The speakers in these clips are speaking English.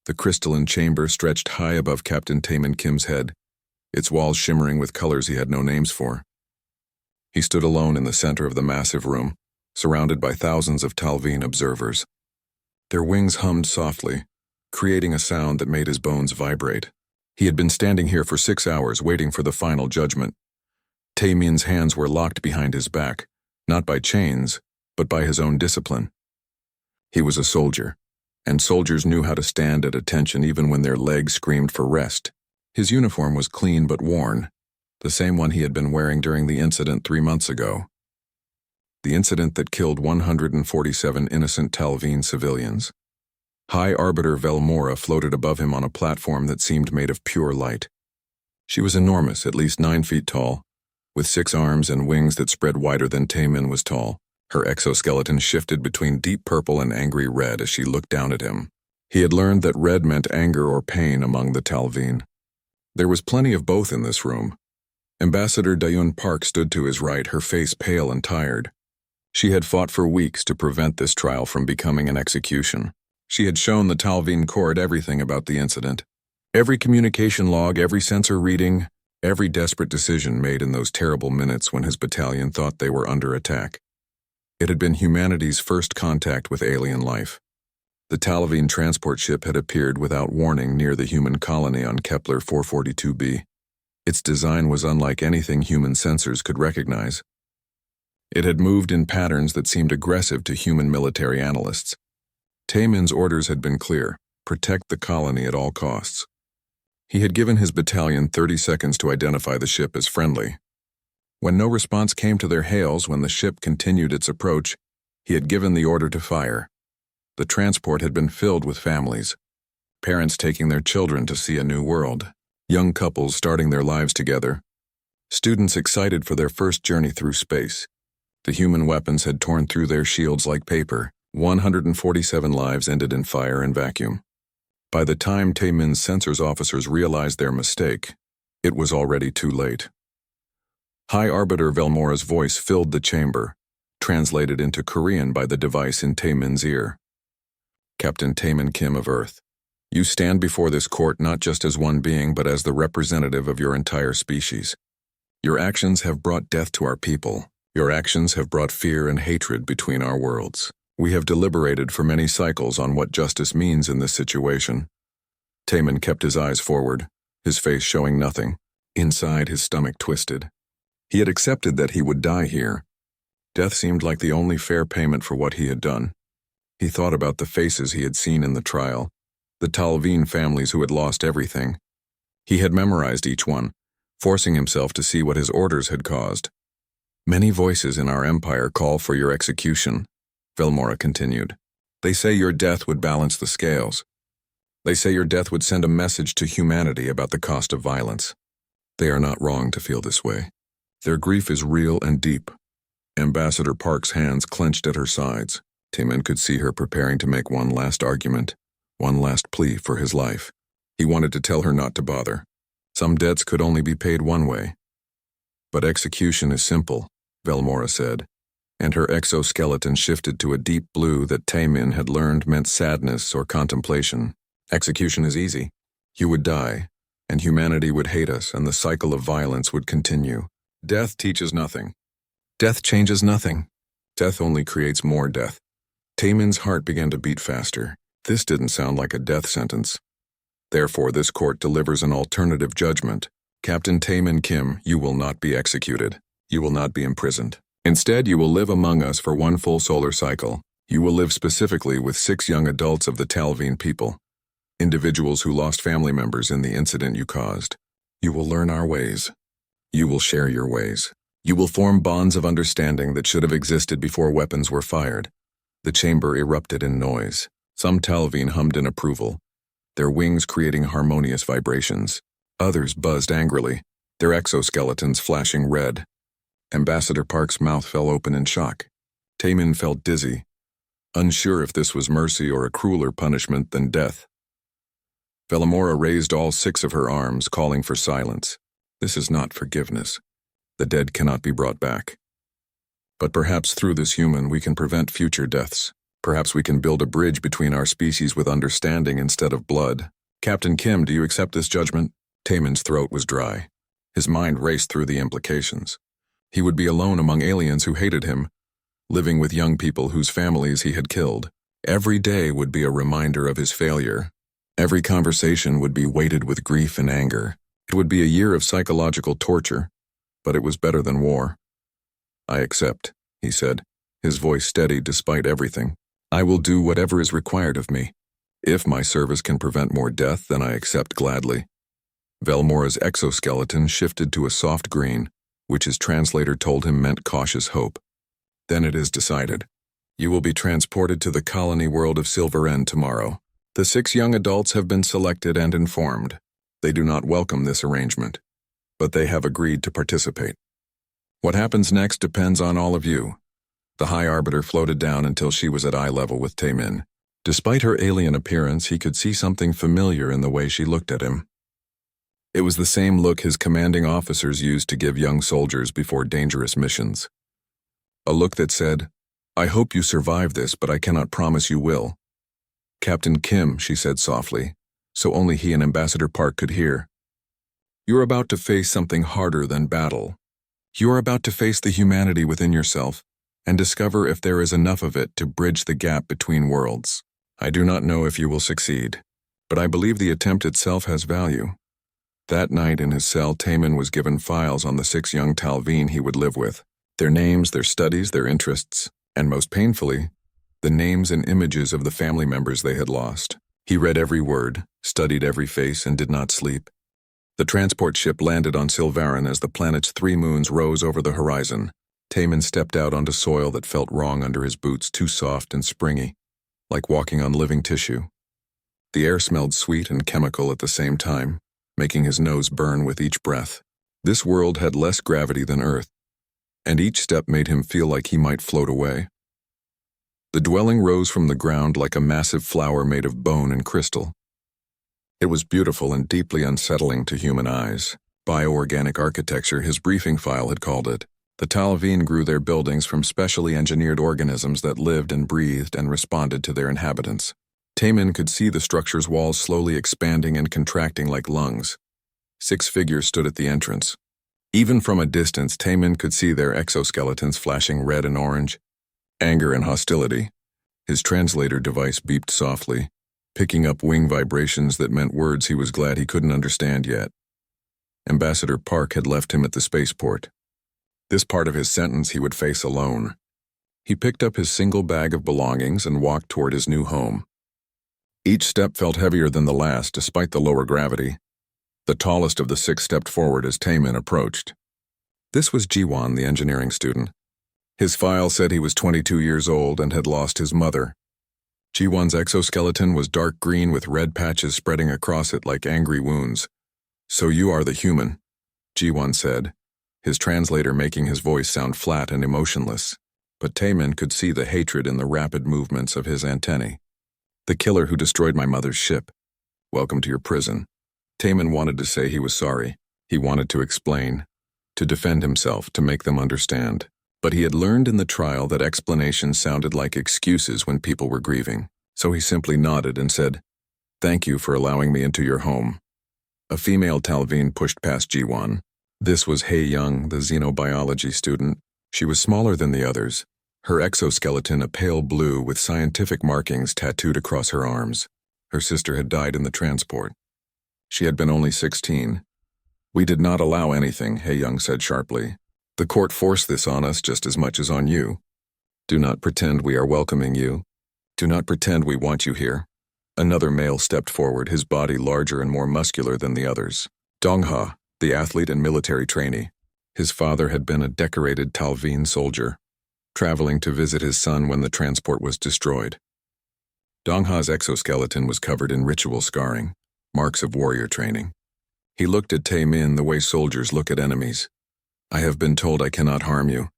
The crystalline chamber stretched high above Captain Taemin Kim's head, its walls shimmering with colors he had no names for. He stood alone in the center of the massive room, surrounded by thousands of Talveen observers. Their wings hummed softly, creating a sound that made his bones vibrate. He had been standing here for 6 hours waiting for the final judgment. Taemin's hands were locked behind his back, not by chains, but by his own discipline. He was a soldier, and soldiers knew how to stand at attention even when their legs screamed for rest. His uniform was clean but worn, the same one he had been wearing during the incident 3 months ago. The incident that killed 147 innocent Talveen civilians. High Arbiter Velmora floated above him on a platform that seemed made of pure light. She was enormous, at least 9 feet tall, with 6 arms and wings that spread wider than Taemin was tall. Her exoskeleton shifted between deep purple and angry red as she looked down at him. He had learned that red meant anger or pain among the Talveen. There was plenty of both in this room. Ambassador Dayun Park stood to his right, her face pale and tired. She had fought for weeks to prevent this trial from becoming an execution. She had shown the Talveen court everything about the incident. Every communication log, every sensor reading, every desperate decision made in those terrible minutes when his battalion thought they were under attack. It had been humanity's first contact with alien life. The Talveen transport ship had appeared without warning near the human colony on Kepler 442b. Its design was unlike anything human sensors could recognize. It had moved in patterns that seemed aggressive to human military analysts. Taemin's orders had been clear: protect the colony at all costs. He had given his battalion 30 seconds to identify the ship as friendly. When no response came to their hails when the ship continued its approach, he had given the order to fire. The transport had been filled with families, parents taking their children to see a new world, young couples starting their lives together, students excited for their first journey through space. The human weapons had torn through their shields like paper. 147 lives ended in fire and vacuum. By the time Taemin's sensors officers realized their mistake, it was already too late. High Arbiter Velmora's voice filled the chamber, translated into Korean by the device in Taemin's ear. Captain Taemin Kim of Earth, you stand before this court not just as one being but as the representative of your entire species. Your actions have brought death to our people. Your actions have brought fear and hatred between our worlds. We have deliberated for many cycles on what justice means in this situation. Taemin kept his eyes forward, his face showing nothing. Inside, his stomach twisted. He had accepted that he would die here. Death seemed like the only fair payment for what he had done. He thought about the faces he had seen in the trial, the Talveen families who had lost everything. He had memorized each one, forcing himself to see what his orders had caused. Many voices in our empire call for your execution, Velmora continued. They say your death would balance the scales. They say your death would send a message to humanity about the cost of violence. They are not wrong to feel this way. Their grief is real and deep. Ambassador Park's hands clenched at her sides. Taemin could see her preparing to make one last argument, one last plea for his life. He wanted to tell her not to bother. Some debts could only be paid one way. But execution is simple, Velmora said, and her exoskeleton shifted to a deep blue that Taemin had learned meant sadness or contemplation. Execution is easy. You would die, and humanity would hate us, and the cycle of violence would continue. Death teaches nothing. Death changes nothing. Death only creates more death. Taemin's heart began to beat faster. This didn't sound like a death sentence. Therefore, this court delivers an alternative judgment. Captain Taemin Kim, you will not be executed. You will not be imprisoned. Instead, you will live among us for 1 full solar cycle. You will live specifically with 6 young adults of the Talveen people, individuals who lost family members in the incident you caused. You will learn our ways. You will share your ways. You will form bonds of understanding that should have existed before weapons were fired. The chamber erupted in noise. Some Talveen hummed in approval, their wings creating harmonious vibrations. Others buzzed angrily, their exoskeletons flashing red. Ambassador Park's mouth fell open in shock. Taemin felt dizzy, unsure if this was mercy or a crueler punishment than death. Velmora raised all 6 of her arms, calling for silence. This is not forgiveness. The dead cannot be brought back. But perhaps through this human we can prevent future deaths. Perhaps we can build a bridge between our species with understanding instead of blood. Captain Kim, do you accept this judgment? Taemin's throat was dry. His mind raced through the implications. He would be alone among aliens who hated him, living with young people whose families he had killed. Every day would be a reminder of his failure. Every conversation would be weighted with grief and anger. It would be a year of psychological torture, but it was better than war. I accept, he said, his voice steady despite everything. I will do whatever is required of me. If my service can prevent more death, then I accept gladly. Velmora's exoskeleton shifted to a soft green, which his translator told him meant cautious hope. Then it is decided. You will be transported to the colony world of Silver End tomorrow. The 6 young adults have been selected and informed. They do not welcome this arrangement, but they have agreed to participate. What happens next depends on all of you. The High Arbiter floated down until she was at eye level with Taemin. Despite her alien appearance, he could see something familiar in the way she looked at him. It was the same look his commanding officers used to give young soldiers before dangerous missions. A look that said, I hope you survive this, but I cannot promise you will. Captain Kim, she said softly, so only he and Ambassador Park could hear. You're about to face something harder than battle. You are about to face the humanity within yourself and discover if there is enough of it to bridge the gap between worlds. I do not know if you will succeed, but I believe the attempt itself has value. That night in his cell, Taemin was given files on the 6 young Talveen he would live with. Their names, their studies, their interests, and most painfully, the names and images of the family members they had lost. He read every word, studied every face, and did not sleep. The transport ship landed on Silvarin as the planet's 3 moons rose over the horizon. Taemin stepped out onto soil that felt wrong under his boots, too soft and springy, like walking on living tissue. The air smelled sweet and chemical at the same time, making his nose burn with each breath. This world had less gravity than Earth, and each step made him feel like he might float away. The dwelling rose from the ground like a massive flower made of bone and crystal. It was beautiful and deeply unsettling to human eyes. Bioorganic architecture, his briefing file had called it. The Talveen grew their buildings from specially engineered organisms that lived and breathed and responded to their inhabitants. Taemin could see the structure's walls slowly expanding and contracting like lungs. 6 figures stood at the entrance. Even from a distance, Taemin could see their exoskeletons flashing red and orange. Anger and hostility. His translator device beeped softly, picking up wing vibrations that meant words he was glad he couldn't understand yet. Ambassador Park had left him at the spaceport. This part of his sentence he would face alone. He picked up his single bag of belongings and walked toward his new home. Each step felt heavier than the last, despite the lower gravity. The tallest of the 6 stepped forward as Taemin approached. This was Jiwon, the engineering student. His file said he was 22 years old and had lost his mother. Jiwon's exoskeleton was dark green with red patches spreading across it like angry wounds. So you are the human, Jiwon said, his translator making his voice sound flat and emotionless. But Taemin could see the hatred in the rapid movements of his antennae. The killer who destroyed my mother's ship. Welcome to your prison. Taemin wanted to say he was sorry. He wanted to explain, to defend himself, to make them understand. But he had learned in the trial that explanations sounded like excuses when people were grieving. So he simply nodded and said, Thank you for allowing me into your home. A female Talveen pushed past Jiwon. This was Hei Young, the xenobiology student. She was smaller than the others, her exoskeleton a pale blue with scientific markings tattooed across her arms. Her sister had died in the transport. She had been only 16. We did not allow anything, Hei Young said sharply. The court forced this on us just as much as on you. Do not pretend we are welcoming you. Do not pretend we want you here. Another male stepped forward, his body larger and more muscular than the others. Dongha, the athlete and military trainee. His father had been a decorated Talveen soldier, traveling to visit his son when the transport was destroyed. Dongha's exoskeleton was covered in ritual scarring, marks of warrior training. He looked at Taemin the way soldiers look at enemies. I have been told I cannot harm you,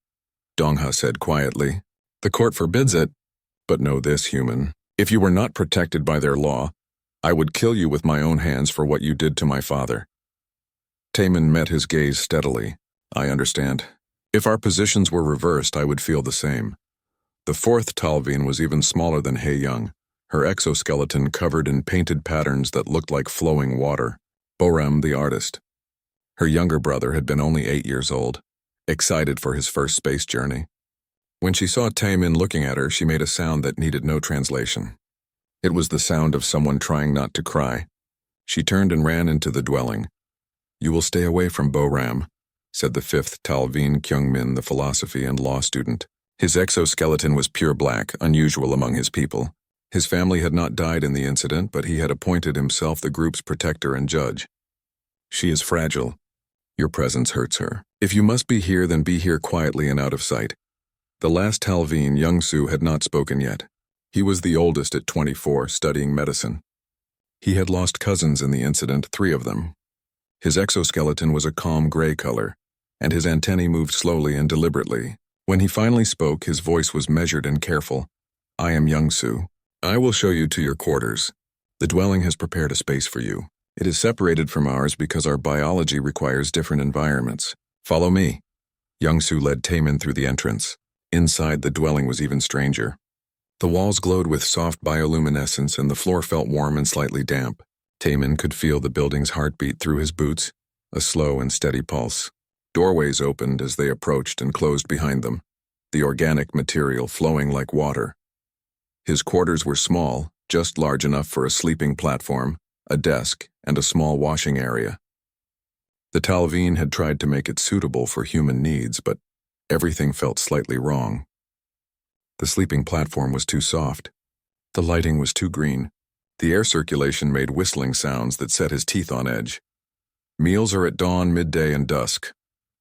Dongha said quietly. The court forbids it. But know this, human. If you were not protected by their law, I would kill you with my own hands for what you did to my father. Taemin met his gaze steadily. I understand. If our positions were reversed, I would feel the same. The fourth Talveen was even smaller than Hei Young, her exoskeleton covered in painted patterns that looked like flowing water. Borem, the artist. Her younger brother had been only 8 years old, excited for his first space journey. When she saw Taemin looking at her, she made a sound that needed no translation. It was the sound of someone trying not to cry. She turned and ran into the dwelling. "You will stay away from Boram," said the fifth Talveen Kyungmin, the philosophy and law student. His exoskeleton was pure black, unusual among his people. His family had not died in the incident, but he had appointed himself the group's protector and judge. "She is fragile. Your presence hurts her. If you must be here, then be here quietly and out of sight." The last Talveen, Young-soo, had not spoken yet. He was the oldest at 24, studying medicine. He had lost cousins in the incident, 3 of them. His exoskeleton was a calm gray color, and his antennae moved slowly and deliberately. When he finally spoke, his voice was measured and careful. "I am Young-soo. I will show you to your quarters. The dwelling has prepared a space for you. It is separated from ours because our biology requires different environments. Follow me." Young-soo led Taemin through the entrance. Inside, the dwelling was even stranger. The walls glowed with soft bioluminescence and the floor felt warm and slightly damp. Taemin could feel the building's heartbeat through his boots, a slow and steady pulse. Doorways opened as they approached and closed behind them, the organic material flowing like water. His quarters were small, just large enough for a sleeping platform, a desk, and a small washing area. The Talveen had tried to make it suitable for human needs, but everything felt slightly wrong. The sleeping platform was too soft. The lighting was too green. The air circulation made whistling sounds that set his teeth on edge. "Meals are at dawn, midday, and dusk,"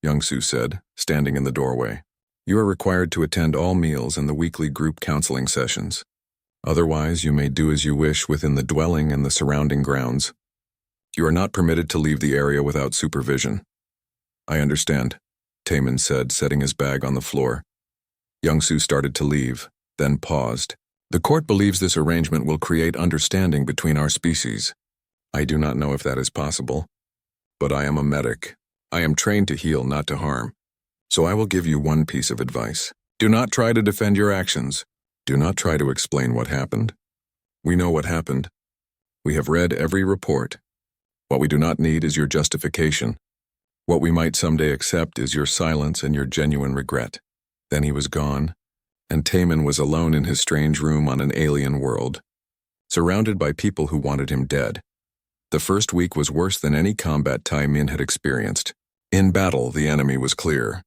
Young-soo said, standing in the doorway. "You are required to attend all meals and the weekly group counseling sessions. Otherwise, you may do as you wish within the dwelling and the surrounding grounds. You are not permitted to leave the area without supervision." "I understand," Taemin said, setting his bag on the floor. Young-soo started to leave, then paused. "The court believes this arrangement will create understanding between our species. I do not know if that is possible, but I am a medic. I am trained to heal, not to harm. So I will give you one piece of advice. Do not try to defend your actions. Do not try to explain what happened. We know what happened. We have read every report. What we do not need is your justification. What we might someday accept is your silence and your genuine regret." Then he was gone, and Taemin was alone in his strange room on an alien world, surrounded by people who wanted him dead. The first week was worse than any combat Taemin had experienced. In battle, the enemy was clear.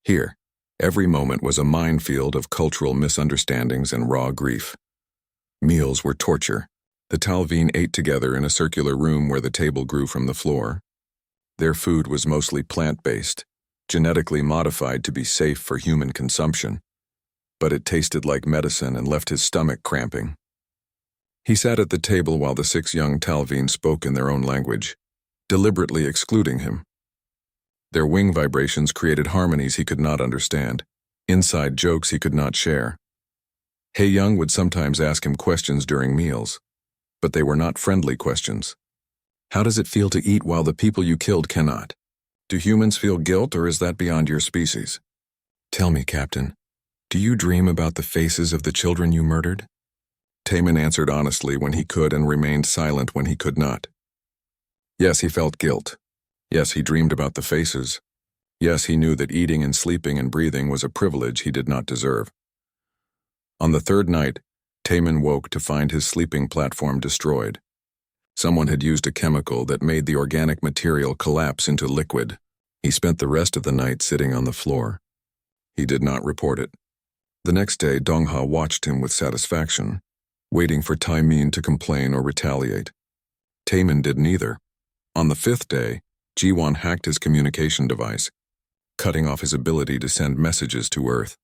Here, every moment was a minefield of cultural misunderstandings and raw grief. Meals were torture. The Talveen ate together in a circular room where the table grew from the floor. Their food was mostly plant-based, genetically modified to be safe for human consumption, but it tasted like medicine and left his stomach cramping. He sat at the table while the 6 young Talveen spoke in their own language, deliberately excluding him. Their wing vibrations created harmonies he could not understand, inside jokes he could not share. Hei Young would sometimes ask him questions during meals, but they were not friendly questions. "How does it feel to eat while the people you killed cannot? Do humans feel guilt, or is that beyond your species? Tell me, Captain, do you dream about the faces of the children you murdered?" Taemin answered honestly when he could and remained silent when he could not. Yes, he felt guilt. Yes, he dreamed about the faces. Yes, he knew that eating and sleeping and breathing was a privilege he did not deserve. On the 3rd night, Taemin woke to find his sleeping platform destroyed. Someone had used a chemical that made the organic material collapse into liquid. He spent the rest of the night sitting on the floor. He did not report it. The next day, Dongha watched him with satisfaction, waiting for Taemin to complain or retaliate. Taemin did neither. On the 5th day, Jiwon hacked his communication device, cutting off his ability to send messages to Earth.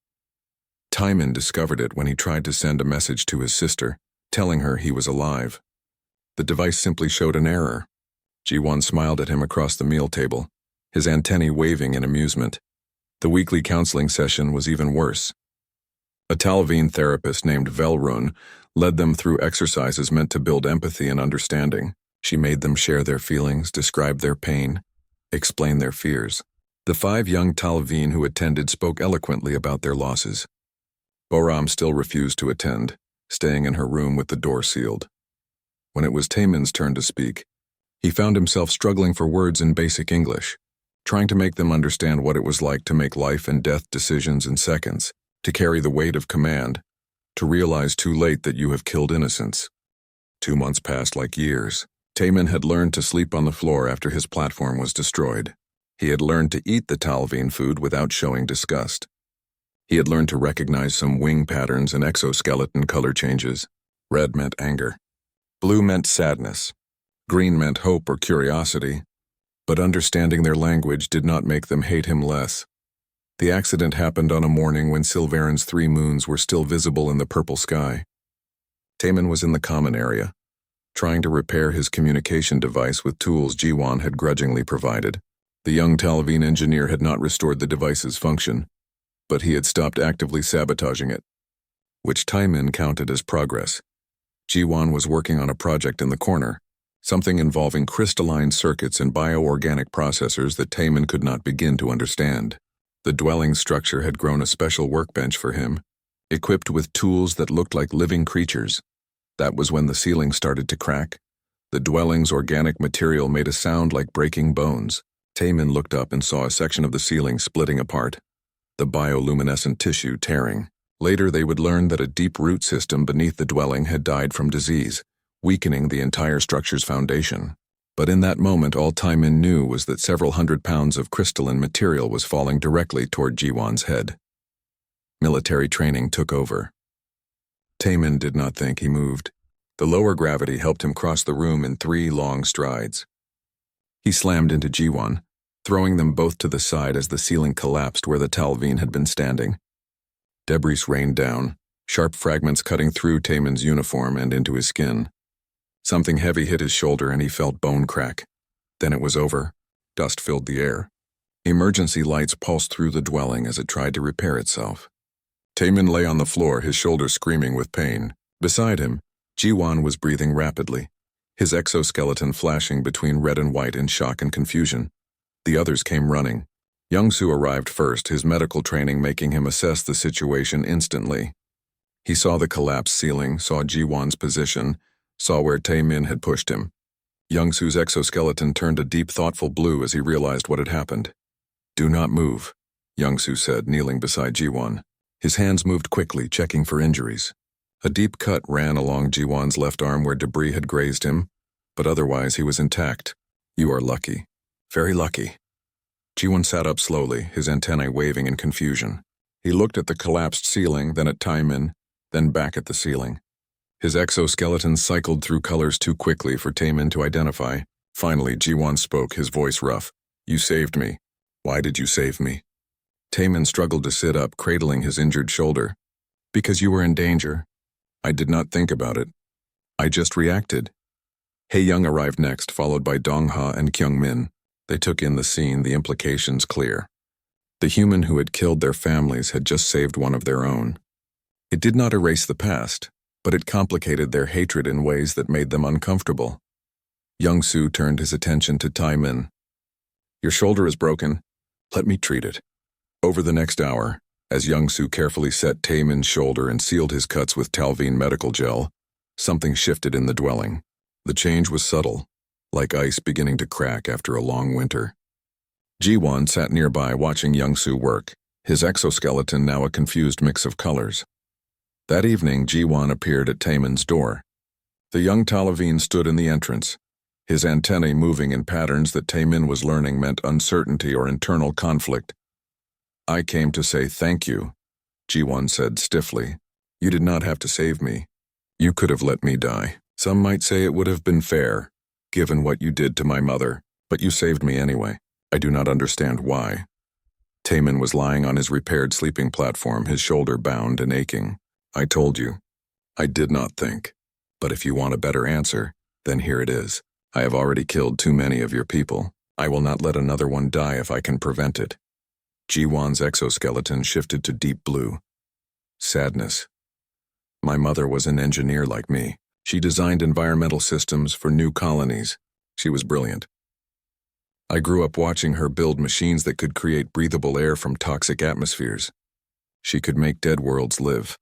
Taemin discovered it when he tried to send a message to his sister, telling her he was alive. The device simply showed an error. Jiwon smiled at him across the meal table, his antennae waving in amusement. The weekly counseling session was even worse. A Talveen therapist named Velrun led them through exercises meant to build empathy and understanding. She made them share their feelings, describe their pain, explain their fears. The 5 young Talveen who attended spoke eloquently about their losses. Boram still refused to attend, staying in her room with the door sealed. When it was Taemin's turn to speak, he found himself struggling for words in basic English, trying to make them understand what it was like to make life and death decisions in seconds, to carry the weight of command, to realize too late that you have killed innocents. 2 months passed like years. Taemin had learned to sleep on the floor after his platform was destroyed. He had learned to eat the Talvine food without showing disgust. He had learned to recognize some wing patterns and exoskeleton color changes. Red meant anger. Blue meant sadness. Green meant hope or curiosity. But understanding their language did not make them hate him less. The accident happened on a morning when Silveran's 3 moons were still visible in the purple sky. Taemin was in the common area, trying to repair his communication device with tools Jiwan had grudgingly provided. The young Talvine engineer had not restored the device's function, but he had stopped actively sabotaging it, which Taemin counted as progress. Jiwan was working on a project in the corner, something involving crystalline circuits and bioorganic processors that Taemin could not begin to understand. The dwelling structure had grown a special workbench for him, equipped with tools that looked like living creatures. That was when the ceiling started to crack. The dwelling's organic material made a sound like breaking bones. Taemin looked up and saw a section of the ceiling splitting apart, the bioluminescent tissue tearing. Later they would learn that a deep root system beneath the dwelling had died from disease, weakening the entire structure's foundation. But in that moment all Taemin knew was that several hundred pounds of crystalline material was falling directly toward Jiwan's head. Military training took over. Taemin did not think he moved. The lower gravity helped him cross the room in 3 long strides. He slammed into Jiwan, throwing them both to the side as the ceiling collapsed where the Talvine had been standing. Debris rained down, sharp fragments cutting through Taemin's uniform and into his skin. Something heavy hit his shoulder and he felt bone crack. Then it was over. Dust filled the air. Emergency lights pulsed through the dwelling as it tried to repair itself. Taemin lay on the floor, his shoulder screaming with pain. Beside him, Jiwan was breathing rapidly, his exoskeleton flashing between red and white in shock and confusion. The others came running. Youngsu arrived first, his medical training making him assess the situation instantly. He saw the collapsed ceiling, saw Jiwan's position, saw where Taemin had pushed him. Youngsu's exoskeleton turned a deep, thoughtful blue as he realized what had happened. "Do not move," Youngsu said, kneeling beside Jiwan. His hands moved quickly, checking for injuries. A deep cut ran along Jiwan's left arm where debris had grazed him, but otherwise he was intact. "You are lucky. Very lucky." Jiwan sat up slowly, his antennae waving in confusion. He looked at the collapsed ceiling, then at Taemin, then back at the ceiling. His exoskeleton cycled through colors too quickly for Taemin to identify. Finally, Jiwan spoke, his voice rough. "You saved me. Why did you save me?" Taemin struggled to sit up, cradling his injured shoulder. "Because you were in danger. I did not think about it. I just reacted." Hae-young arrived next, followed by Dong-ha and Kyung-min. They took in the scene, the implications clear. The human who had killed their families had just saved one of their own. It did not erase the past, but it complicated their hatred in ways that made them uncomfortable. Youngsu turned his attention to Taemin. "Your shoulder is broken. Let me treat it." Over the next hour, as Youngsu carefully set Taemin's shoulder and sealed his cuts with Talvine medical gel, something shifted in the dwelling. The change was subtle, like ice beginning to crack after a long winter. Jiwan sat nearby watching Youngsu work, his exoskeleton now a confused mix of colors. That evening, Jiwan appeared at Taemin's door. The young Talvine stood in the entrance, his antennae moving in patterns that Taemin was learning meant uncertainty or internal conflict. "I came to say thank you," Jiwan said stiffly. "You did not have to save me. You could have let me die. Some might say it would have been fair, given what you did to my mother, but you saved me anyway. I do not understand why." Taemin was lying on his repaired sleeping platform, his shoulder bound and aching. "I told you. I did not think. But if you want a better answer, then here it is. I have already killed too many of your people. I will not let another one die if I can prevent it." Jiwan's exoskeleton shifted to deep blue. Sadness. "My mother was an engineer like me. She designed environmental systems for new colonies. She was brilliant. I grew up watching her build machines that could create breathable air from toxic atmospheres. She could make dead worlds live.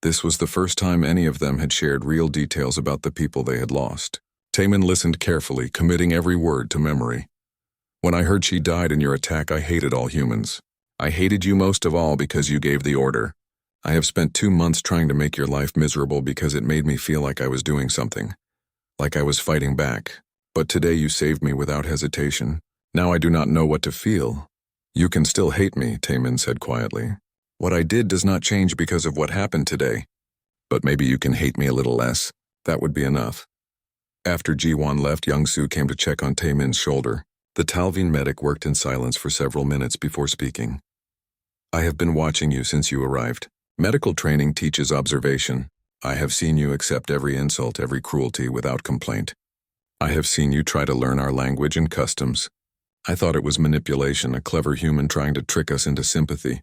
This was the first time any of them had shared real details about the people they had lost. Taman listened carefully, committing every word to memory. When I heard she died in your attack, I hated all humans. I hated you most of all because you gave the order. I have spent 2 months trying to make your life miserable because it made me feel like I was doing something. Like I was fighting back. But today you saved me without hesitation. Now I do not know what to feel. You can still hate me, Taman said quietly. What I did does not change because of what happened today. But maybe you can hate me a little less. That would be enough. After Ji-won left, Young-soo came to check on Taemin's shoulder. The Talvin medic worked in silence for several minutes before speaking. I have been watching you since you arrived. Medical training teaches observation. I have seen you accept every insult, every cruelty without complaint. I have seen you try to learn our language and customs. I thought it was manipulation, a clever human trying to trick us into sympathy.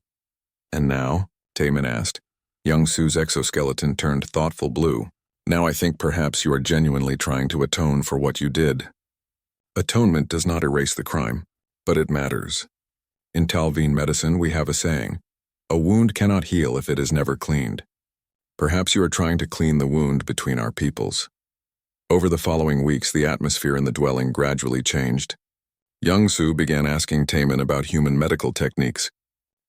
And now? Taemin asked. Young-soo's exoskeleton turned thoughtful blue. Now I think perhaps you are genuinely trying to atone for what you did. Atonement does not erase the crime, but it matters. In Talvin medicine, we have a saying, a wound cannot heal if it is never cleaned. Perhaps you are trying to clean the wound between our peoples. Over the following weeks, the atmosphere in the dwelling gradually changed. Young-soo began asking Taemin about human medical techniques.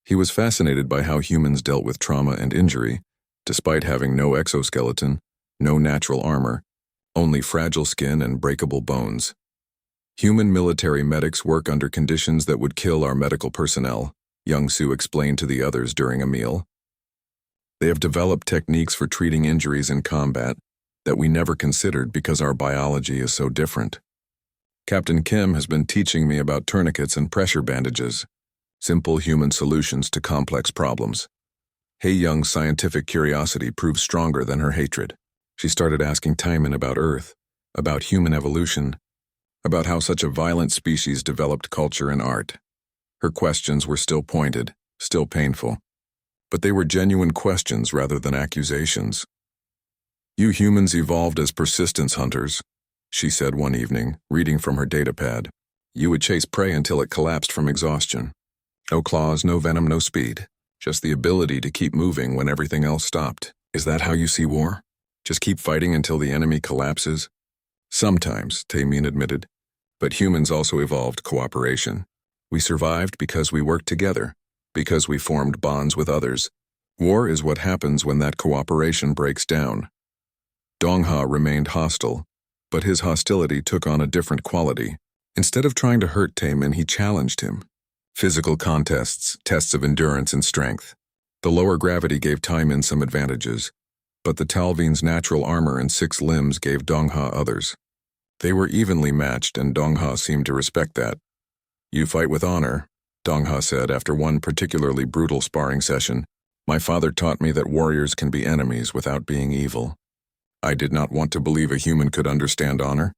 He was fascinated by how humans dealt with trauma and injury, despite having no exoskeleton, no natural armor, only fragile skin and breakable bones. Human military medics work under conditions that would kill our medical personnel, Young-soo explained to the others during a meal. They have developed techniques for treating injuries in combat that we never considered because our biology is so different. Captain Kim has been teaching me about tourniquets and pressure bandages, simple human solutions to complex problems. Hae-young's scientific curiosity proved stronger than her hatred. She started asking Taemin about Earth, about human evolution, about how such a violent species developed culture and art. Her questions were still pointed, still painful, but they were genuine questions rather than accusations. You humans evolved as persistence hunters, she said one evening, reading from her datapad. You would chase prey until it collapsed from exhaustion. No claws, no venom, no speed. Just the ability to keep moving when everything else stopped. Is that how you see war? Just keep fighting until the enemy collapses? Sometimes, Taemin admitted. But humans also evolved cooperation. We survived because we worked together, because we formed bonds with others. War is what happens when that cooperation breaks down. Dong-ha remained hostile, but his hostility took on a different quality. Instead of trying to hurt Taemin, he challenged him. Physical contests, tests of endurance and strength. The lower gravity gave Taemin some advantages, but the Talvin's natural armor and 6 limbs gave Dong-ha others. They were evenly matched, and Dong-ha seemed to respect that. You fight with honor, Dong-ha said after one particularly brutal sparring session. My father taught me that warriors can be enemies without being evil. I did not want to believe a human could understand honor.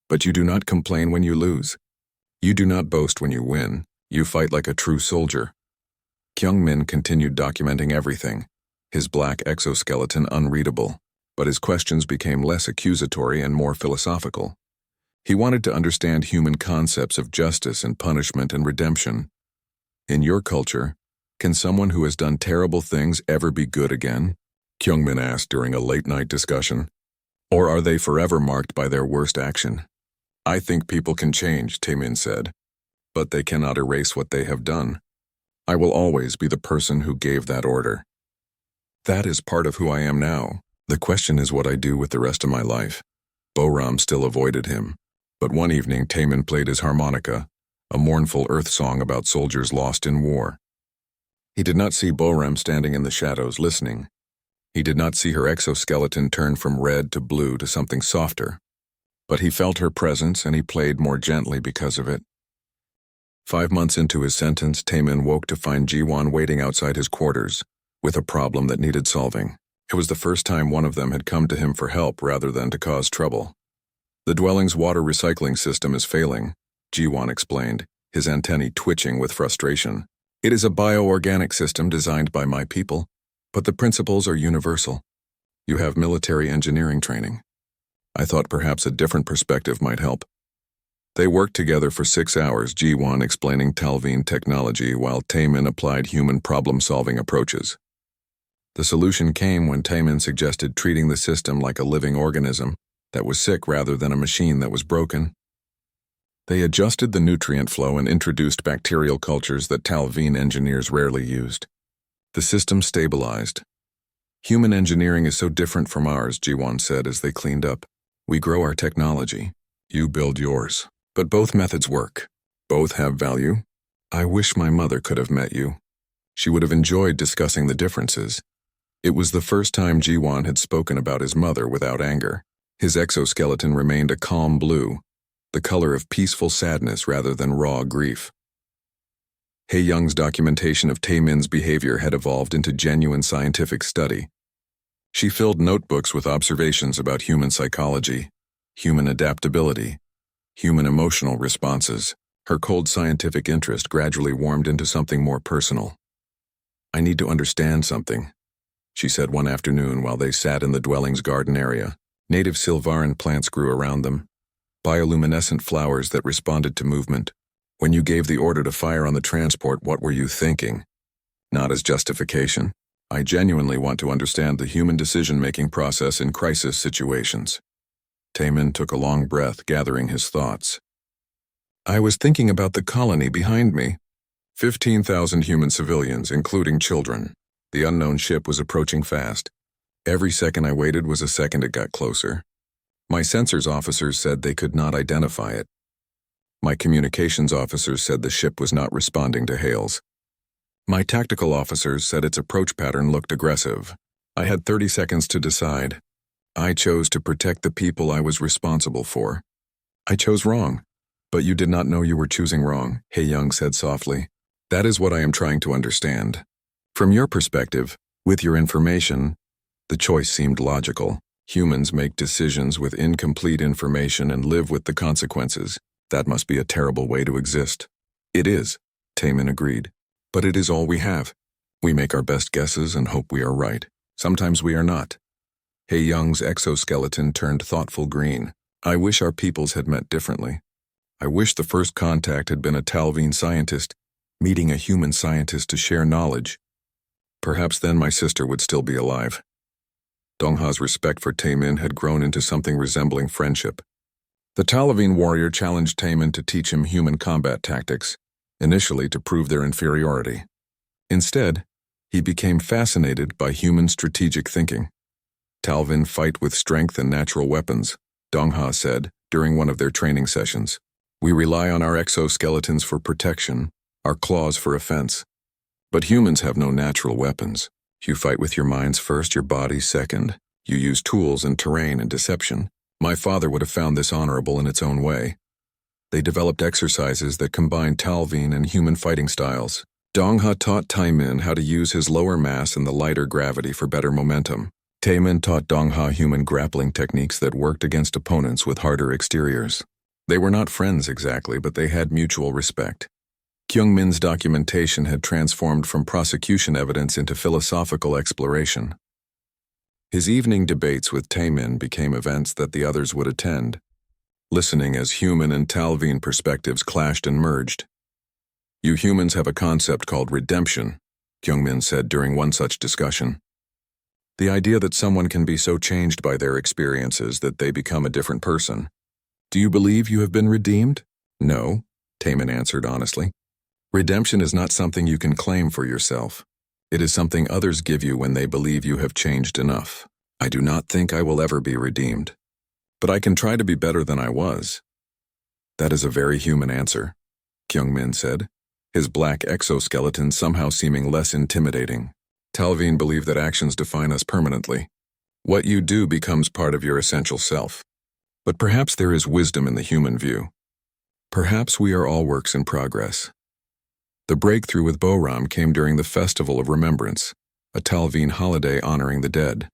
But you do not complain when you lose. You do not boast when you win. You fight like a true soldier. Kyung-min continued documenting everything, his black exoskeleton unreadable, but his questions became less accusatory and more philosophical. He wanted to understand human concepts of justice and punishment and redemption. In your culture, can someone who has done terrible things ever be good again? Kyung-min asked during a late-night discussion. Or are they forever marked by their worst action? I think people can change, Taemin said, but they cannot erase what they have done. I will always be the person who gave that order. That is part of who I am now. The question is what I do with the rest of my life. Boram still avoided him, but one evening Taemin played his harmonica, a mournful earth song about soldiers lost in war. He did not see Boram standing in the shadows listening. He did not see her exoskeleton turn from red to blue to something softer, but he felt her presence and he played more gently because of it. 5 months into his sentence, Taemin woke to find Ji-won waiting outside his quarters, with a problem that needed solving. It was the first time one of them had come to him for help rather than to cause trouble. The dwelling's water recycling system is failing, Ji-won explained, his antennae twitching with frustration. It is a bioorganic system designed by my people, but the principles are universal. You have military engineering training. I thought perhaps a different perspective might help. They worked together for 6 hours, G1 explaining Talveen technology while Taemin applied human problem-solving approaches. The solution came when Taemin suggested treating the system like a living organism that was sick rather than a machine that was broken. They adjusted the nutrient flow and introduced bacterial cultures that Talveen engineers rarely used. The system stabilized. Human engineering is so different from ours, G1 said as they cleaned up. We grow our technology. You build yours. But both methods work. Both have value. I wish my mother could have met you. She would have enjoyed discussing the differences. It was the first time G1 had spoken about his mother without anger. His exoskeleton remained a calm blue, the color of peaceful sadness rather than raw grief. Hae-young's documentation of Taemin's behavior had evolved into genuine scientific study. She filled notebooks with observations about human psychology, human adaptability, human emotional responses. Her cold scientific interest gradually warmed into something more personal. I need to understand something, she said one afternoon while they sat in the dwelling's garden area. Native Silvaran plants grew around them, bioluminescent flowers that responded to movement. When you gave the order to fire on the transport, what were you thinking? Not as justification. I genuinely want to understand the human decision-making process in crisis situations. Taemin took a long breath, gathering his thoughts. I was thinking about the colony behind me. 15,000 human civilians, including children. The unknown ship was approaching fast. Every second I waited was a second it got closer. My sensors officers said they could not identify it. My communications officers said the ship was not responding to hails. My tactical officers said its approach pattern looked aggressive. I had 30 seconds to decide. I chose to protect the people I was responsible for. I chose wrong. But you did not know you were choosing wrong, Hae-young said softly. That is what I am trying to understand. From your perspective, with your information, the choice seemed logical. Humans make decisions with incomplete information and live with the consequences. That must be a terrible way to exist. It is, Taemin agreed. But it is all we have. We make our best guesses and hope we are right. Sometimes we are not. Hae-young's exoskeleton turned thoughtful green. I wish our peoples had met differently. I wish the first contact had been a Talveen scientist, meeting a human scientist to share knowledge. Perhaps then my sister would still be alive. Dongha's respect for Taemin had grown into something resembling friendship. The Talveen warrior challenged Taemin to teach him human combat tactics, initially to prove their inferiority. Instead, he became fascinated by human strategic thinking. Talveen fight with strength and natural weapons, Dongha said during one of their training sessions. We rely on our exoskeletons for protection, our claws for offense. But humans have no natural weapons. You fight with your minds first, your body second. You use tools and terrain and deception. My father would have found this honorable in its own way. They developed exercises that combined Talveen and human fighting styles. Dongha taught Taemin how to use his lower mass and the lighter gravity for better momentum. Taemin taught Dongha human grappling techniques that worked against opponents with harder exteriors. They were not friends exactly, but they had mutual respect. Kyungmin's documentation had transformed from prosecution evidence into philosophical exploration. His evening debates with Taemin became events that the others would attend, listening as human and Talveen perspectives clashed and merged. You humans have a concept called redemption, Kyungmin said during one such discussion. The idea that someone can be so changed by their experiences that they become a different person. Do you believe you have been redeemed? No, Taemin answered honestly. Redemption is not something you can claim for yourself. It is something others give you when they believe you have changed enough. I do not think I will ever be redeemed. But I can try to be better than I was. That is a very human answer, Kyungmin said, his black exoskeleton somehow seeming less intimidating. Talveen believed that actions define us permanently. What you do becomes part of your essential self. But perhaps there is wisdom in the human view. Perhaps we are all works in progress. The breakthrough with Boram came during the Festival of Remembrance, a Talveen holiday honoring the dead.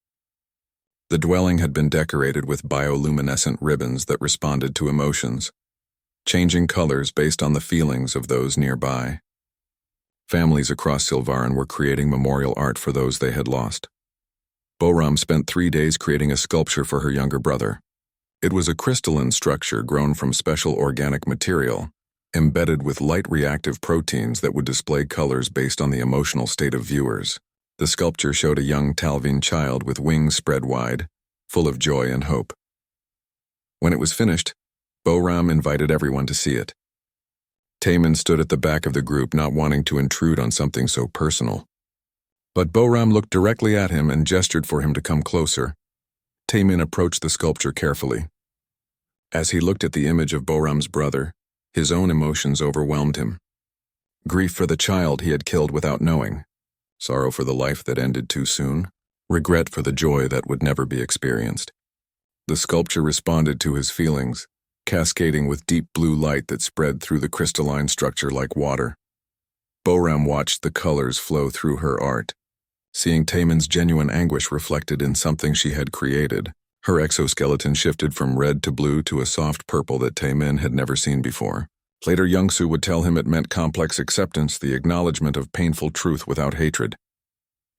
The dwelling had been decorated with bioluminescent ribbons that responded to emotions, changing colors based on the feelings of those nearby. Families across Silvaran were creating memorial art for those they had lost. Boram spent 3 days creating a sculpture for her younger brother. It was a crystalline structure grown from special organic material, embedded with light-reactive proteins that would display colors based on the emotional state of viewers. The sculpture showed a young Talveen child with wings spread wide, full of joy and hope. When it was finished, Boram invited everyone to see it. Taemin stood at the back of the group, not wanting to intrude on something so personal. But Boram looked directly at him and gestured for him to come closer. Taemin approached the sculpture carefully. As he looked at the image of Boram's brother, his own emotions overwhelmed him. Grief for the child he had killed without knowing, sorrow for the life that ended too soon, regret for the joy that would never be experienced. The sculpture responded to his feelings, cascading with deep blue light that spread through the crystalline structure like water. Boram watched the colors flow through her art, seeing Taemin's genuine anguish reflected in something she had created. Her exoskeleton shifted from red to blue to a soft purple that Taemin had never seen before. Later, Youngsu would tell him it meant complex acceptance, the acknowledgement of painful truth without hatred.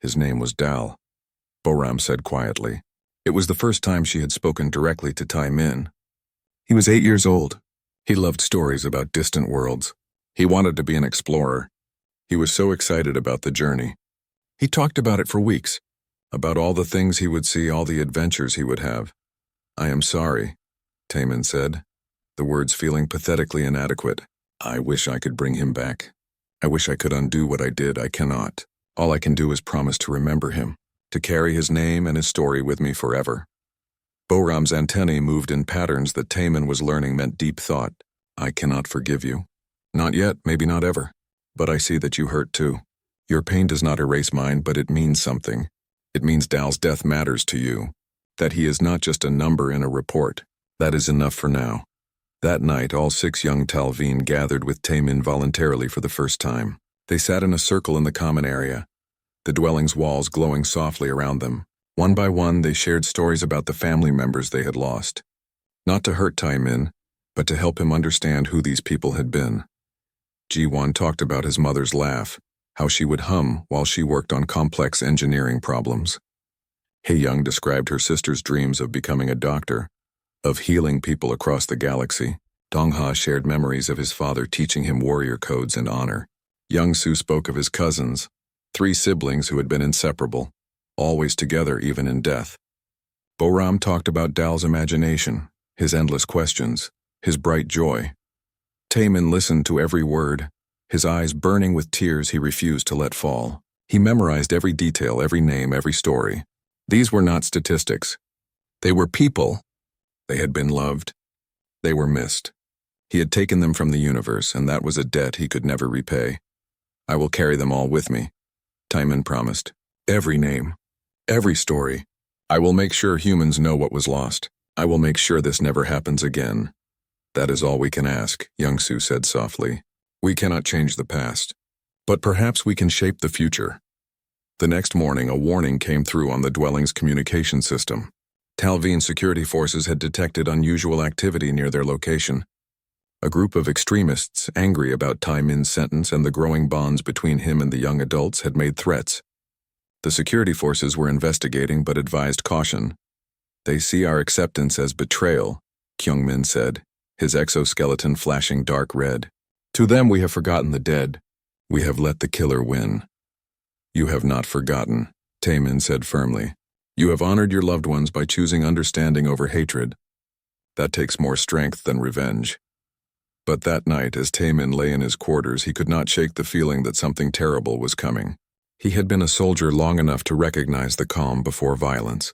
His name was Dal, Boram said quietly. It was the first time she had spoken directly to Taemin. He was 8 years old. He loved stories about distant worlds. He wanted to be an explorer. He was so excited about the journey. He talked about it for weeks, about all the things he would see, all the adventures he would have. I am sorry, Taemin said, the words feeling pathetically inadequate. I wish I could bring him back. I wish I could undo what I did. I cannot. All I can do is promise to remember him, to carry his name and his story with me forever. Boram's antennae moved in patterns that Taemin was learning meant deep thought. I cannot forgive you. Not yet, maybe not ever. But I see that you hurt too. Your pain does not erase mine, but it means something. It means Dal's death matters to you, that he is not just a number in a report. That is enough for now. That night, all 6 young Talveen gathered with Taemin voluntarily for the first time. They sat in a circle in the common area, the dwelling's walls glowing softly around them. One by one, they shared stories about the family members they had lost. Not to hurt Taemin, but to help him understand who these people had been. Ji-won talked about his mother's laugh, how she would hum while she worked on complex engineering problems. Hae-young described her sister's dreams of becoming a doctor, of healing people across the galaxy. Dong-ha shared memories of his father teaching him warrior codes and honor. Young-soo spoke of his cousins, 3 siblings who had been inseparable, always together even in death. Boram talked about Dal's imagination, his endless questions, his bright joy. Taemin listened to every word, his eyes burning with tears he refused to let fall. He memorized every detail, every name, every story. These were not statistics. They were people. They had been loved. They were missed. He had taken them from the universe, and that was a debt he could never repay. I will carry them all with me, Taemin promised. Every name, every story. I will make sure humans know what was lost. I will make sure this never happens again. That is all we can ask, Young-soo said softly. We cannot change the past, but perhaps we can shape the future. The next morning, a warning came through on the dwelling's communication system. Talveen security forces had detected unusual activity near their location. A group of extremists, angry about Taemin's sentence and the growing bonds between him and the young adults, had made threats. The security forces were investigating but advised caution. They see our acceptance as betrayal, Kyungmin said, his exoskeleton flashing dark red. To them we have forgotten the dead. We have let the killer win. You have not forgotten, Taemin said firmly. You have honored your loved ones by choosing understanding over hatred. That takes more strength than revenge. But that night, as Taemin lay in his quarters, he could not shake the feeling that something terrible was coming. He had been a soldier long enough to recognize the calm before violence.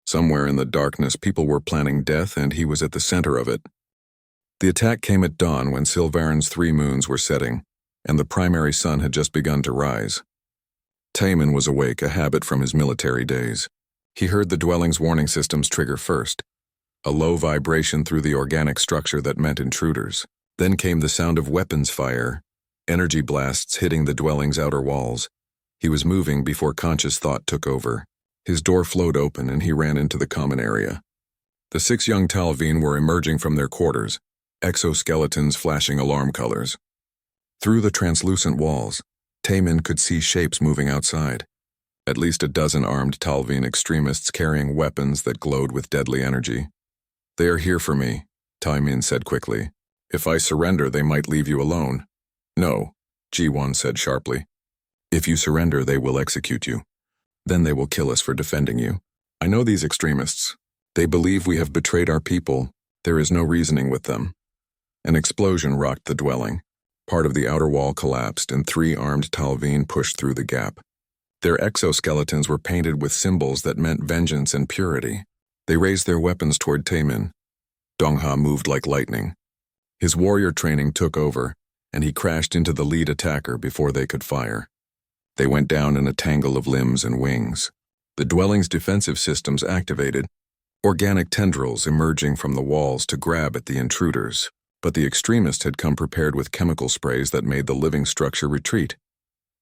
Somewhere in the darkness, people were planning death, and he was at the center of it. The attack came at dawn when Silvarin's 3 moons were setting, and the primary sun had just begun to rise. Taemin was awake, a habit from his military days. He heard the dwelling's warning systems trigger first, a low vibration through the organic structure that meant intruders. Then came the sound of weapons fire, energy blasts hitting the dwelling's outer walls. He was moving before conscious thought took over. His door flowed open and he ran into the common area. The 6 young Talveen were emerging from their quarters, exoskeletons flashing alarm colors. Through the translucent walls, Taemin could see shapes moving outside. At least a dozen armed Talveen extremists carrying weapons that glowed with deadly energy. They are here for me, Taimin said quickly. If I surrender, they might leave you alone. No, Ji-won said sharply. If you surrender, they will execute you. Then they will kill us for defending you. I know these extremists. They believe we have betrayed our people. There is no reasoning with them. An explosion rocked the dwelling. Part of the outer wall collapsed and 3 armed Talveen pushed through the gap. Their exoskeletons were painted with symbols that meant vengeance and purity. They raised their weapons toward Taemin. Dongha moved like lightning. His warrior training took over, and he crashed into the lead attacker before they could fire. They went down in a tangle of limbs and wings. The dwelling's defensive systems activated, organic tendrils emerging from the walls to grab at the intruders. But the extremist had come prepared with chemical sprays that made the living structure retreat.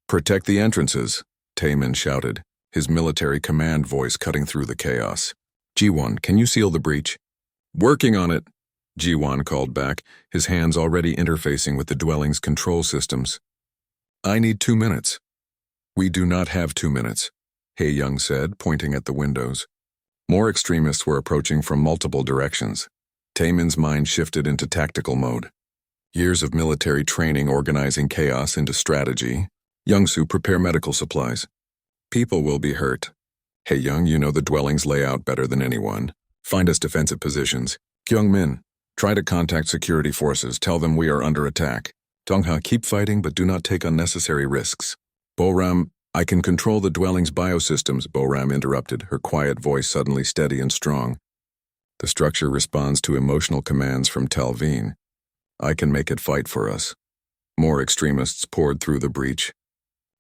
Protect the entrances, Taemin shouted, his military command voice cutting through the chaos. Ji-won, can you seal the breach? Working on it, Ji-won called back, his hands already interfacing with the dwelling's control systems. I need 2 minutes. We do not have 2 minutes, Hae-young said, pointing at the windows. More extremists were approaching from multiple directions. Taemin's mind shifted into tactical mode. Years of military training organizing chaos into strategy. Young-soo, prepare medical supplies. People will be hurt. Hae-young, you know the dwelling's layout better than anyone. Find us defensive positions. Kyung-min, try to contact security forces. Tell them we are under attack. Dongha, keep fighting but do not take unnecessary risks. Bo-ram, I can control the dwelling's biosystems, Bo-ram interrupted, her quiet voice suddenly steady and strong. The structure responds to emotional commands from Talveen. I can make it fight for us. More extremists poured through the breach.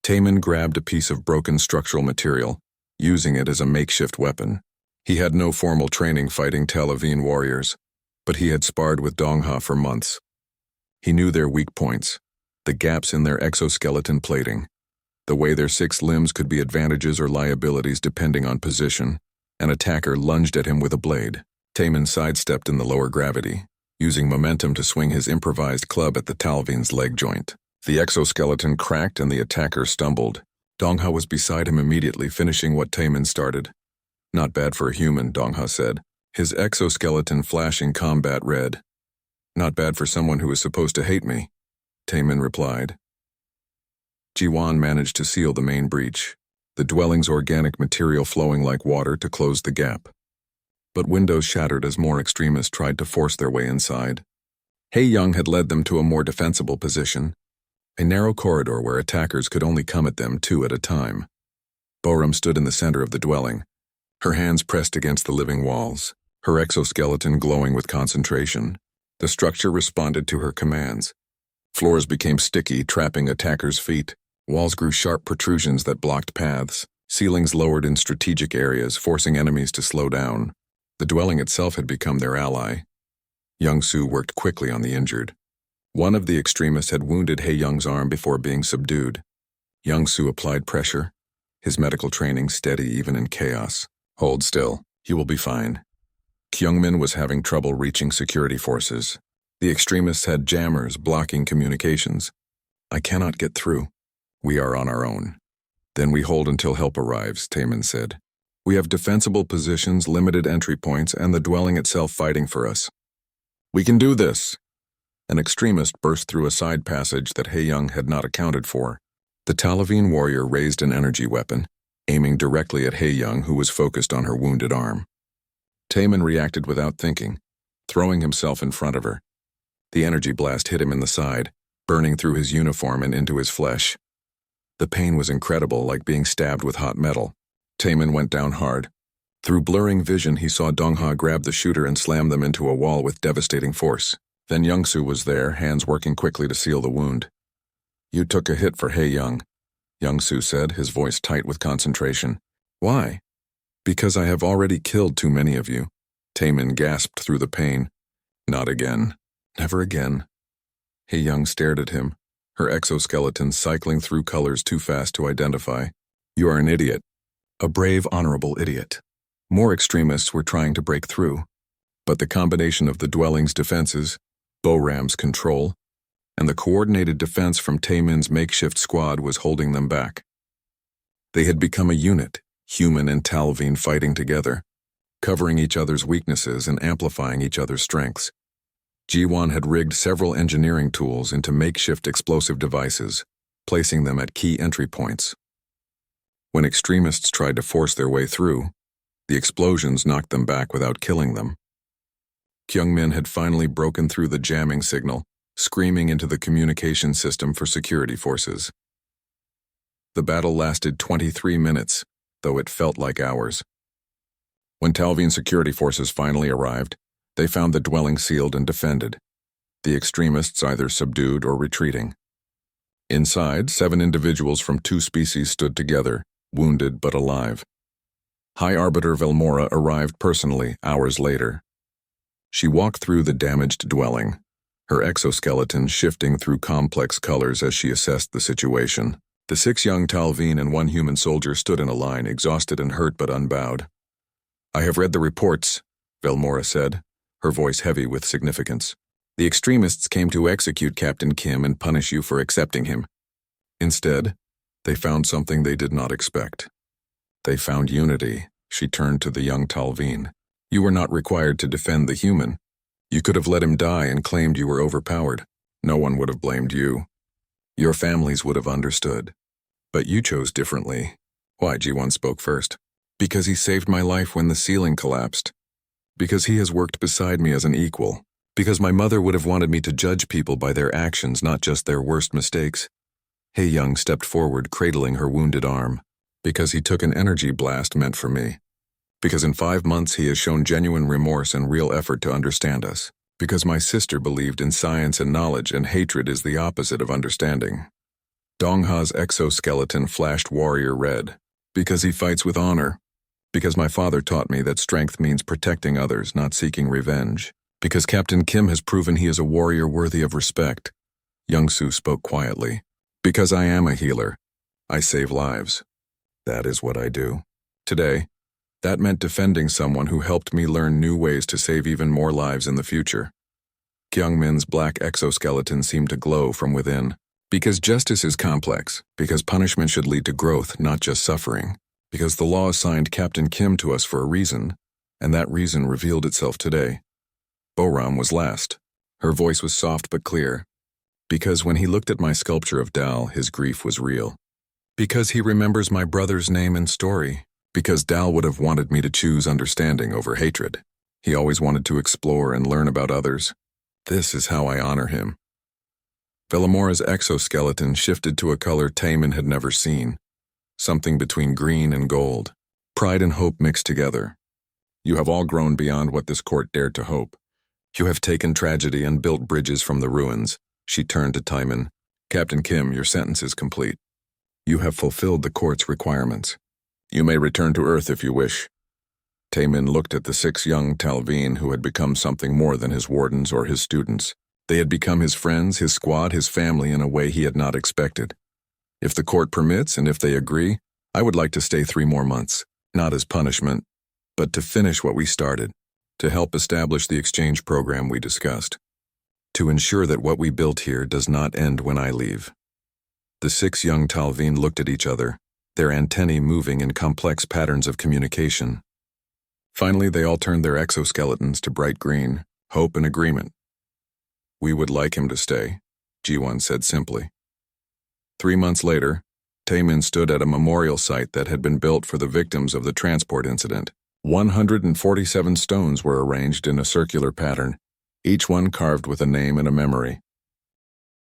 Taemin grabbed a piece of broken structural material, using it as a makeshift weapon. He had no formal training fighting Talveen warriors, but he had sparred with Dongha for months. He knew their weak points, the gaps in their exoskeleton plating, the way their 6 limbs could be advantages or liabilities depending on position. An attacker lunged at him with a blade. Taemin sidestepped in the lower gravity, using momentum to swing his improvised club at the Talveen's leg joint. The exoskeleton cracked and the attacker stumbled. Dongha was beside him immediately, finishing what Taemin started. Not bad for a human, Dongha said, his exoskeleton flashing combat red. Not bad for someone who is supposed to hate me, Taemin replied. Ji-won managed to seal the main breach, the dwelling's organic material flowing like water to close the gap. But windows shattered as more extremists tried to force their way inside. Hae-young had led them to a more defensible position, a narrow corridor where attackers could only come at them 2 at a time. Bo-ram stood in the center of the dwelling, her hands pressed against the living walls, her exoskeleton glowing with concentration. The structure responded to her commands. Floors became sticky, trapping attackers' feet. Walls grew sharp protrusions that blocked paths. Ceilings lowered in strategic areas, forcing enemies to slow down. The dwelling itself had become their ally. Young-soo worked quickly on the injured. One of the extremists had wounded Hae-young's arm before being subdued. Young-soo applied pressure, his medical training steady even in chaos. Hold still, you will be fine. Kyung-min was having trouble reaching security forces. The extremists had jammers blocking communications. I cannot get through. We are on our own. Then we hold until help arrives, Taemin said. We have defensible positions, limited entry points, and the dwelling itself fighting for us. We can do this. An extremist burst through a side passage that Hae-young had not accounted for. The Talveen warrior raised an energy weapon, aiming directly at Hae-young, who was focused on her wounded arm. Taemin reacted without thinking, throwing himself in front of her. The energy blast hit him in the side, burning through his uniform and into his flesh. The pain was incredible, like being stabbed with hot metal. Taemin went down hard. Through blurring vision, he saw Dongha grab the shooter and slam them into a wall with devastating force. Then Young-soo was there, hands working quickly to seal the wound. You took a hit for Hae-young, Young-soo said, his voice tight with concentration. Why? Because I have already killed too many of you. Taemin gasped through the pain. Not again. Never again. Hae-young stared at him, her exoskeleton cycling through colors too fast to identify. You are an idiot. A brave, honorable idiot. More extremists were trying to break through, but the combination of the dwelling's defenses, Bo-ram's control, and the coordinated defense from Taemin's makeshift squad was holding them back. They had become a unit, human and Talveen fighting together. covering each other's weaknesses and amplifying each other's strengths. Ji-won had rigged several engineering tools into makeshift explosive devices, placing them at key entry points. When extremists tried to force their way through, the explosions knocked them back without killing them. Kyungmin had finally broken through the jamming signal, screaming into the communication system for security forces. The battle lasted 23 minutes, though it felt like hours. When Talveen security forces finally arrived, they found the dwelling sealed and defended, the extremists either subdued or retreating. Inside, 7 individuals from 2 species stood together, wounded but alive. High Arbiter Velmora arrived personally hours later. She walked through the damaged dwelling, her exoskeleton shifting through complex colors as she assessed the situation. The 6 young Talveen and 1 human soldier stood in a line, exhausted and hurt but unbowed. "I have read the reports," Velmora said, her voice heavy with significance. "The extremists came to execute Captain Kim and punish you for accepting him. Instead, they found something they did not expect. They found unity." She turned to the young Talveen. "You were not required to defend the human. You could have let him die and claimed you were overpowered. No one would have blamed you. Your families would have understood. But you chose differently." "Why?" Ji-won spoke first. "Because he saved my life when the ceiling collapsed. Because he has worked beside me as an equal. Because my mother would have wanted me to judge people by their actions, not just their worst mistakes." Hae-young stepped forward, cradling her wounded arm. "Because he took an energy blast meant for me. Because in 5 months he has shown genuine remorse and real effort to understand us. Because my sister believed in science and knowledge, and hatred is the opposite of understanding." Dongha's exoskeleton flashed warrior red. "Because he fights with honor. Because my father taught me that strength means protecting others, not seeking revenge. Because Captain Kim has proven he is a warrior worthy of respect." Young-soo spoke quietly. "Because I am a healer. I save lives. That is what I do. Today, that meant defending someone who helped me learn new ways to save even more lives in the future." Kyungmin's black exoskeleton seemed to glow from within. "Because justice is complex. Because punishment should lead to growth, not just suffering. Because the law assigned Captain Kim to us for a reason, and that reason revealed itself today." Boram was last. Her voice was soft but clear. "Because when he looked at my sculpture of Dal, his grief was real. Because he remembers my brother's name and story. Because Dal would have wanted me to choose understanding over hatred. He always wanted to explore and learn about others. This is how I honor him." Velmora's exoskeleton shifted to a color Taemin had never seen, something between green and gold. Pride and hope mixed together. "You have all grown beyond what this court dared to hope. You have taken tragedy and built bridges from the ruins." She turned to Taemin. "Captain Kim, your sentence is complete. You have fulfilled the court's requirements. You may return to Earth if you wish." Taemin looked at the 6 young Talveen who had become something more than his wardens or his students. They had become his friends, his squad, his family in a way he had not expected. "If the court permits and if they agree, I would like to stay 3 more months, not as punishment, but to finish what we started, to help establish the exchange program we discussed, to ensure that what we built here does not end when I leave." The 6 young Talveen looked at each other, their antennae moving in complex patterns of communication. Finally, they all turned their exoskeletons to bright green, hope and agreement. "We would like him to stay," Ji-won said simply. 3 months later, Taemin stood at a memorial site that had been built for the victims of the transport incident. 147 stones were arranged in a circular pattern, each one carved with a name and a memory.